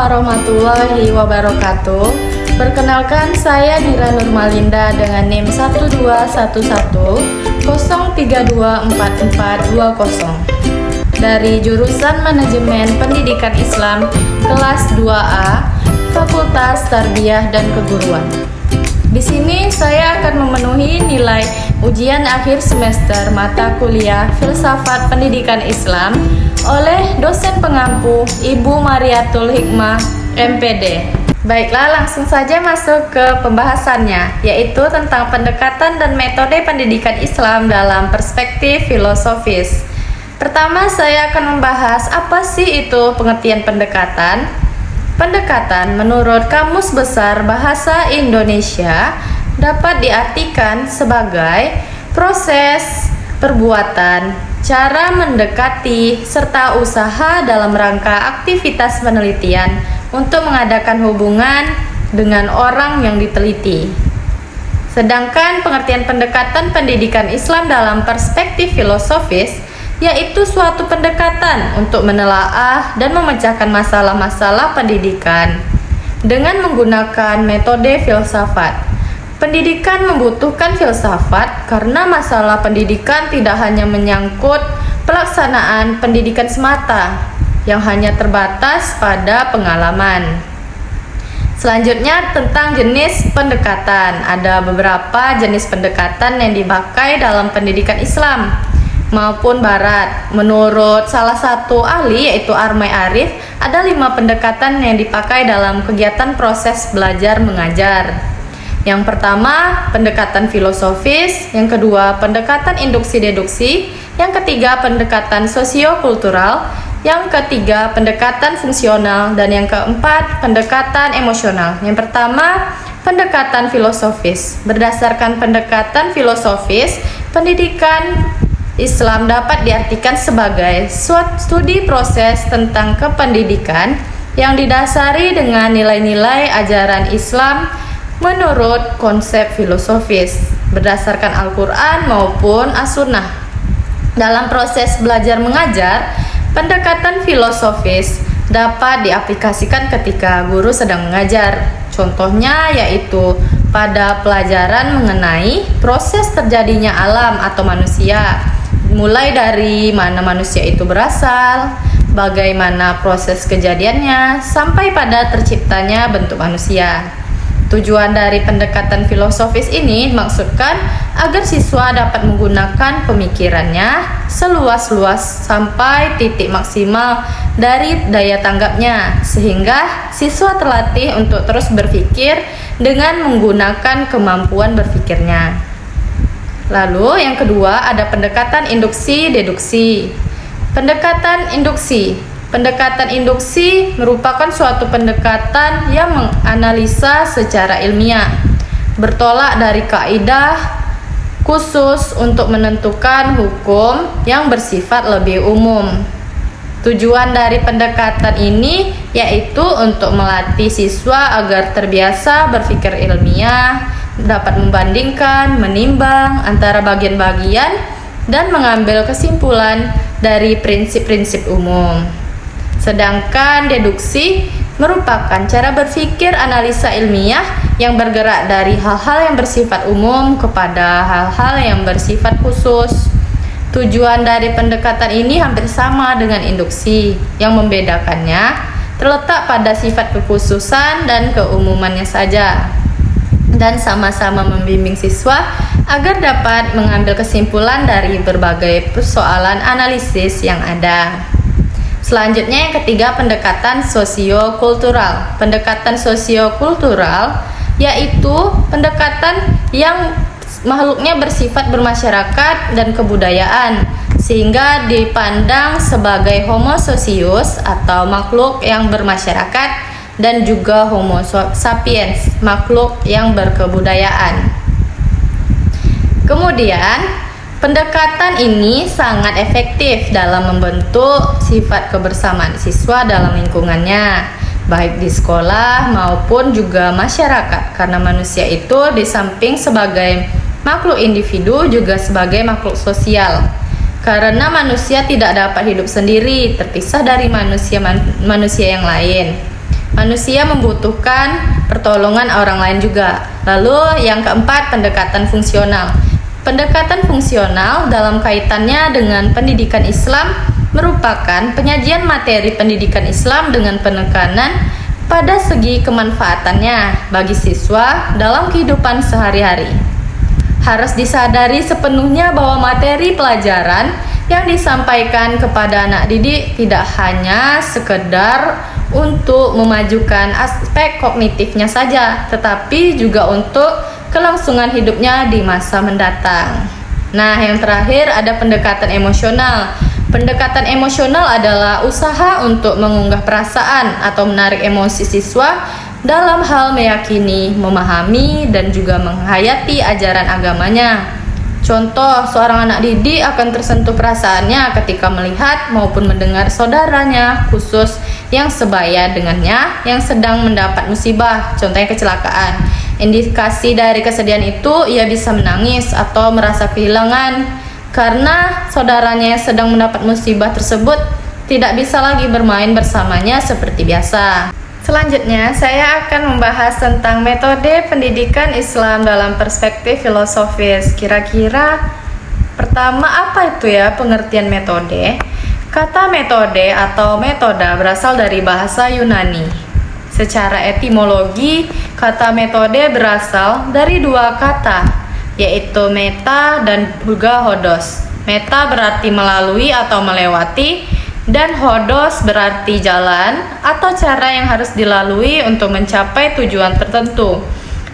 warahmatullahi wabarakatuh. Perkenalkan, saya Dira Nurmalinda dengan NIM 12110324420 dari jurusan Manajemen Pendidikan Islam kelas 2A, Fakultas Tarbiyah dan Keguruan. Di sini saya akan memenuhi nilai ujian akhir semester mata kuliah Filsafat Pendidikan Islam oleh dosen pengampu Ibu Mariatul Hikmah, MPD. Baiklah, langsung saja masuk ke pembahasannya, yaitu tentang pendekatan dan metode pendidikan Islam dalam perspektif filosofis. Pertama, saya akan membahas apa sih itu pengertian pendekatan. Pendekatan menurut Kamus Besar Bahasa Indonesia dapat diartikan sebagai proses, perbuatan, cara mendekati, serta usaha dalam rangka aktivitas penelitian untuk mengadakan hubungan dengan orang yang diteliti. Sedangkan pengertian pendekatan pendidikan Islam dalam perspektif filosofis yaitu suatu pendekatan untuk menelaah dan memecahkan masalah-masalah pendidikan dengan menggunakan metode filsafat. Pendidikan membutuhkan filsafat karena masalah pendidikan tidak hanya menyangkut pelaksanaan pendidikan semata yang hanya terbatas pada pengalaman. Selanjutnya tentang jenis pendekatan. Ada beberapa jenis pendekatan yang dipakai dalam pendidikan Islam maupun Barat. Menurut salah satu ahli yaitu Armai Arif, ada 5 pendekatan yang dipakai dalam kegiatan proses belajar mengajar. Yang pertama, pendekatan filosofis. Yang kedua, pendekatan induksi-deduksi. Yang ketiga, pendekatan sosiokultural. Yang ketiga, pendekatan fungsional. Dan yang keempat, pendekatan emosional. Yang pertama, pendekatan filosofis. Berdasarkan pendekatan filosofis, pendidikan Islam dapat diartikan sebagai suatu studi proses tentang kependidikan yang didasari dengan nilai-nilai ajaran Islam menurut konsep filosofis berdasarkan Al-Quran maupun As-Sunnah. Dalam proses belajar mengajar, pendekatan filosofis dapat diaplikasikan ketika guru sedang mengajar. Contohnya yaitu pada pelajaran mengenai proses terjadinya alam atau manusia, mulai dari mana manusia itu berasal, bagaimana proses kejadiannya, sampai pada terciptanya bentuk manusia. Tujuan dari pendekatan filosofis ini dimaksudkan agar siswa dapat menggunakan pemikirannya seluas-luas sampai titik maksimal dari daya tanggapnya, sehingga siswa terlatih untuk terus berpikir dengan menggunakan kemampuan berpikirnya. Lalu yang kedua ada pendekatan induksi-deduksi. Pendekatan induksi. Pendekatan induksi merupakan suatu pendekatan yang menganalisa secara ilmiah, bertolak dari kaidah khusus untuk menentukan hukum yang bersifat lebih umum. Tujuan dari pendekatan ini yaitu untuk melatih siswa agar terbiasa berpikir ilmiah, dapat membandingkan, menimbang antara bagian-bagian, dan mengambil kesimpulan dari prinsip-prinsip umum. Sedangkan deduksi merupakan cara berpikir analisa ilmiah yang bergerak dari hal-hal yang bersifat umum kepada hal-hal yang bersifat khusus. Tujuan dari pendekatan ini hampir sama dengan induksi. Yang membedakannya terletak pada sifat kekhususan dan keumumannya saja, dan sama-sama membimbing siswa agar dapat mengambil kesimpulan dari berbagai persoalan analisis yang ada. Selanjutnya yang ketiga, pendekatan sosiokultural. Pendekatan sosiokultural yaitu pendekatan yang makhluknya bersifat bermasyarakat dan kebudayaan, sehingga dipandang sebagai homo socius atau makhluk yang bermasyarakat, dan juga homo sapiens, makhluk yang berkebudayaan. Kemudian pendekatan ini sangat efektif dalam membentuk sifat kebersamaan siswa dalam lingkungannya, baik di sekolah maupun juga masyarakat, karena manusia itu di samping sebagai makhluk individu juga sebagai makhluk sosial. Karena manusia tidak dapat hidup sendiri, terpisah dari manusia yang lain. Manusia membutuhkan pertolongan orang lain juga. Lalu yang keempat, pendekatan fungsional. Pendekatan fungsional dalam kaitannya dengan pendidikan Islam merupakan penyajian materi pendidikan Islam dengan penekanan pada segi kemanfaatannya bagi siswa dalam kehidupan sehari-hari. Harus disadari sepenuhnya bahwa materi pelajaran yang disampaikan kepada anak didik tidak hanya sekedar untuk memajukan aspek kognitifnya saja, tetapi juga untuk kelangsungan hidupnya di masa mendatang. Nah, yang terakhir ada pendekatan emosional. Pendekatan emosional adalah usaha untuk mengunggah perasaan atau menarik emosi siswa dalam hal meyakini, memahami, dan juga menghayati ajaran agamanya. Contoh, seorang anak didik akan tersentuh perasaannya ketika melihat maupun mendengar saudaranya khusus yang sebaya dengannya yang sedang mendapat musibah, contohnya kecelakaan. Indikasi dari kesedihan itu ia bisa menangis atau merasa kehilangan karena saudaranya yang sedang mendapat musibah tersebut tidak bisa lagi bermain bersamanya seperti biasa. Selanjutnya, saya akan membahas tentang metode pendidikan Islam dalam perspektif filosofis. Kira-kira pertama apa itu ya pengertian metode? Kata metode atau metoda berasal dari bahasa Yunani. Secara etimologi, kata metode berasal dari dua kata, yaitu meta dan juga hodos. Meta berarti melalui atau melewati, dan hodos berarti jalan atau cara yang harus dilalui untuk mencapai tujuan tertentu.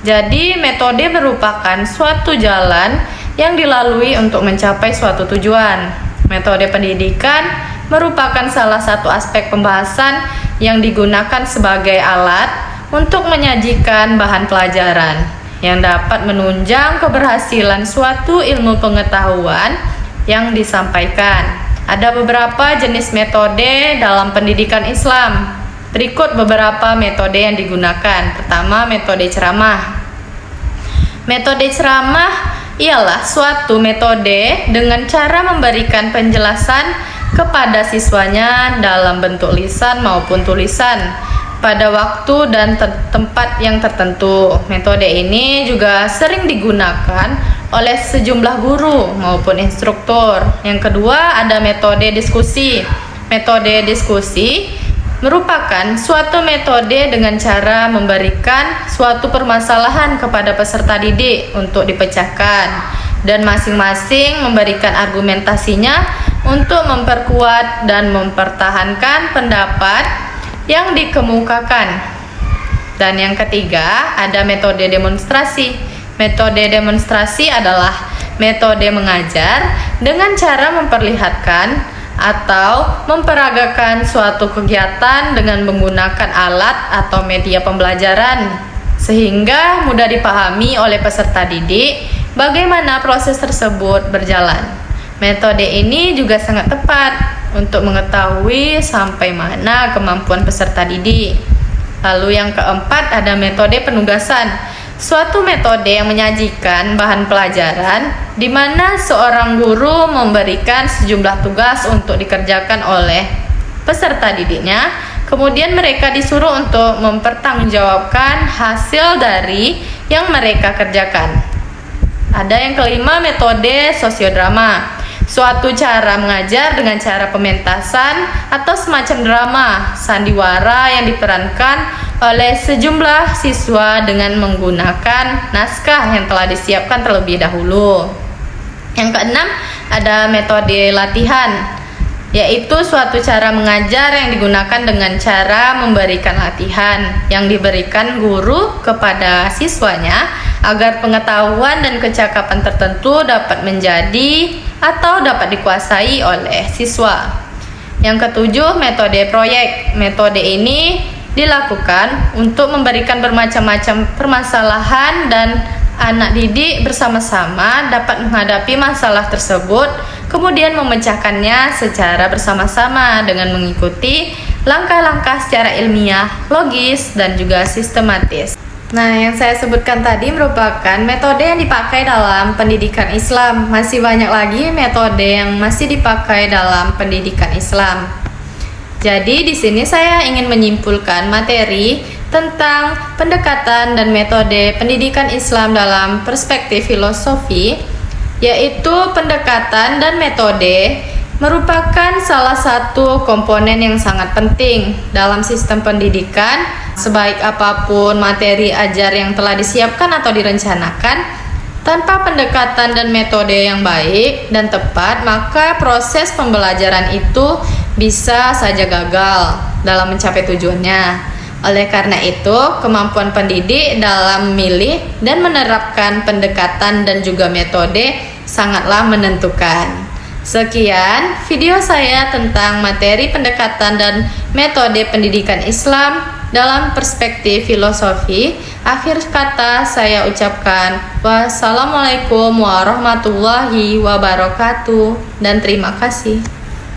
Jadi metode merupakan suatu jalan yang dilalui untuk mencapai suatu tujuan. Metode pendidikan merupakan salah satu aspek pembahasan yang digunakan sebagai alat untuk menyajikan bahan pelajaran yang dapat menunjang keberhasilan suatu ilmu pengetahuan yang disampaikan. Ada beberapa jenis metode dalam pendidikan Islam. Berikut beberapa metode yang digunakan. Pertama, metode ceramah. Metode ceramah ialah suatu metode dengan cara memberikan penjelasan kepada siswanya dalam bentuk lisan maupun tulisan pada waktu dan tempat yang tertentu. Metode ini juga sering digunakan oleh sejumlah guru maupun instruktur. Yang kedua, ada metode diskusi. Metode diskusi merupakan suatu metode dengan cara memberikan suatu permasalahan kepada peserta didik untuk dipecahkan dan masing-masing memberikan argumentasinya untuk memperkuat dan mempertahankan pendapat yang dikemukakan. Dan yang ketiga, ada metode demonstrasi. Metode demonstrasi adalah metode mengajar dengan cara memperlihatkan atau memperagakan suatu kegiatan dengan menggunakan alat atau media pembelajaran sehingga mudah dipahami oleh peserta didik bagaimana proses tersebut berjalan. Metode ini juga sangat tepat untuk mengetahui sampai mana kemampuan peserta didik. Lalu yang keempat, ada metode penugasan. Suatu metode yang menyajikan bahan pelajaran di mana seorang guru memberikan sejumlah tugas untuk dikerjakan oleh peserta didiknya, kemudian mereka disuruh untuk mempertanggungjawabkan hasil dari yang mereka kerjakan. Ada yang kelima, metode sosiodrama. Suatu cara mengajar dengan cara pementasan atau semacam drama sandiwara yang diperankan oleh sejumlah siswa dengan menggunakan naskah yang telah disiapkan terlebih dahulu. Yang keenam, ada metode latihan, yaitu suatu cara mengajar yang digunakan dengan cara memberikan latihan yang diberikan guru kepada siswanya agar pengetahuan dan kecakapan tertentu dapat menjadi atau dapat dikuasai oleh siswa. Yang ketujuh, metode proyek. Metode ini dilakukan untuk memberikan bermacam-macam permasalahan dan anak didik bersama-sama dapat menghadapi masalah tersebut, kemudian memecahkannya secara bersama-sama dengan mengikuti langkah-langkah secara ilmiah, logis, dan juga sistematis. Nah, yang saya sebutkan tadi merupakan metode yang dipakai dalam pendidikan Islam. Masih banyak lagi metode yang masih dipakai dalam pendidikan Islam. Jadi di sini saya ingin menyimpulkan materi tentang pendekatan dan metode pendidikan Islam dalam perspektif filosofi, yaitu pendekatan dan metode merupakan salah satu komponen yang sangat penting dalam sistem pendidikan. Sebaik apapun materi ajar yang telah disiapkan atau direncanakan, tanpa pendekatan dan metode yang baik dan tepat, maka proses pembelajaran itu bisa saja gagal dalam mencapai tujuannya. Oleh karena itu, kemampuan pendidik dalam memilih dan menerapkan pendekatan dan juga metode sangatlah menentukan. Sekian video saya tentang materi pendekatan dan metode pendidikan Islam dalam perspektif filosofi. Akhir kata saya ucapkan wassalamualaikum warahmatullahi wabarakatuh dan terima kasih.